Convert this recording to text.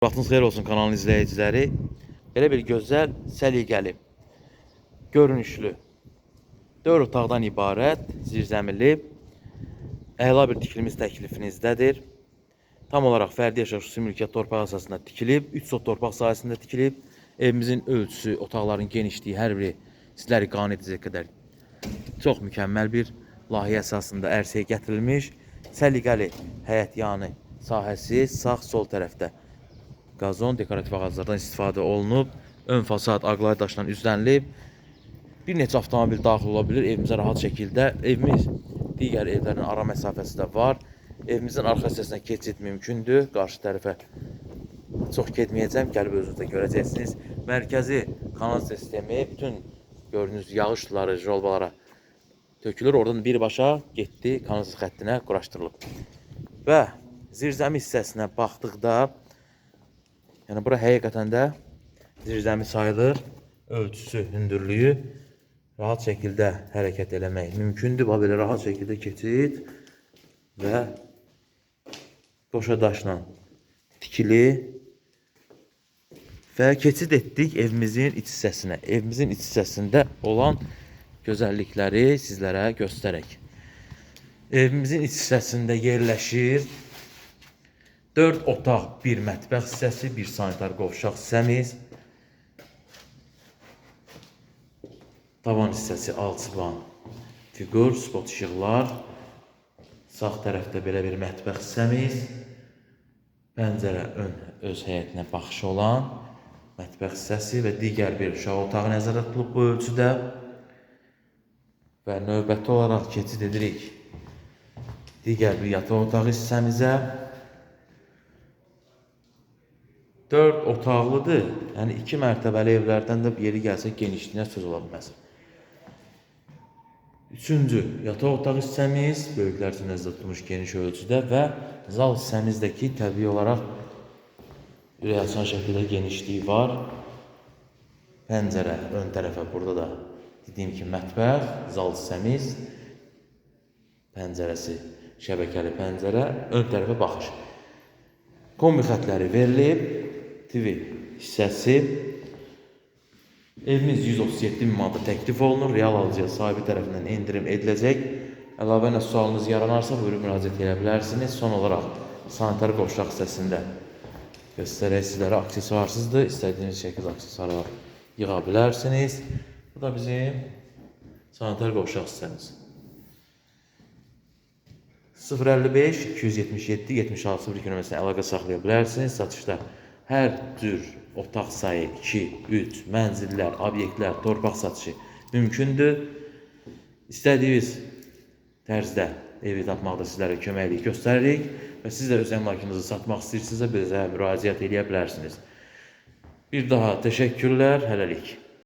Vaxtınız xeyir olsun kanalın izləyiciləri. Belə bir gözəl, səliqəli, görünüşlü 4 otaqdan ibarət zirzəmili əla bir tikilimiz təklifinizdədir. Tam olaraq fərdi yaşayış xüsusi mülkiyyət torpaq əsasında tikilib, 3 sot torpaq sahəsində tikilib. Evimizin ölçüsü, otaqların genişliyi hər biri sizləri qane edəcək qədər çox mükəmməl bir layihə əsasında ərsəyə gətirilmiş. Səliqəli həyətyanı sahəsi sağ sol tərəfdə qazon, dekorativ ağaclardan istifadə olunub. Ön fasad aqlay daşla üzlənilib. Bir neçə avtomobil daxil ola bilir evimizə rahat şəkildə. Evimiz digər evlərin ara məsafəsi də var. Evimizin arxa hissəsinə keçid mümkündür. Qarşı tərəfə çox getməyəcəm. Gəlib özünüz də görəcəksiniz. Mərkəzi kanal sistemi bütün gördüyünüz yağış suları jolbalara tökülür. Oradan birbaşa getdi kanalizasiya xəttinə quraşdırılıb. Və zirzəmi hissəsinə baxdıqda, yəni bura həqiqətən də zirzəmi sayılır. Ölçüsü, hündürlüyü rahat şəkildə hərəkət eləmək mümkündür. Belə rahat şəkildə keçid və qoşa daşla tikili və keçid etdik evimizin iç hissəsinə. Evimizin iç hissəsində olan gözəllikləri sizlərə göstərək. Evimizin iç hissəsində yerləşir 4 otaq, 1 mətbəx hissəsi, 1 sanitar qovşaq hissəmiz. Tavan hissəsi alçıban fiqur, spot işıqlar. Sağ tərəfdə belə bir mətbəx hissəmiz. Pəncərə ön öz həyətinə baxışı olan mətbəx hissəsi və digər bir uşaq otağı nəzərdə tutulub bu ölçüdə. Və növbəti olaraq keçid edirik digər bir yataq otağı hissəmizə. 4 otaqlıdır. Yəni 2 mərtəbəli evlərdən də yeri gəlsə genişliyinə söz ola bilməz. 3-cü yataq otaq hissəmiz böyüklər üçün nəzərdə tutulmuş geniş ölçüdə və zal hissəmizdəki təbii olaraq ürəkaçan şəkildə genişliyi var. Pəncərə ön tərəfə, burada da dediyim kimi mətbəx, zal hissəmiz, pəncərəsi şəbəkəli pəncərə, ön tərəfə baxış. Kombi xətləri verilib. TV hissəsi. Evimiz 137.000 manata təklif olunur. Real alıcıya sahibi tərəfindən endirim ediləcək. Əlavə nə sualınız yaranarsa buyurub müraciət edə bilərsiniz. Son olaraq sanitar qovşaq hissəsində göstərək sizlərə aksesuarsızdır. İstədiyiniz şəkildə aksesuarlar yığa bilərsiniz. Bu da bizim sanitar qovşaq hissəmiz. 055 277 76 01 nömrəsinə əlaqə saxlaya bilərsiniz. Satışda hər cür otaq sayı 2, 3, mənzillər, obyektlər, torpaq satışı mümkündür. İstədiyiniz tərzdə evi tapmaqda sizlərə köməklik göstəririk və siz də öz əmlakınızı satmaq istəyirsinizsə bizə müraciət edə bilərsiniz. Bir daha təşəkkürlər, hələlik.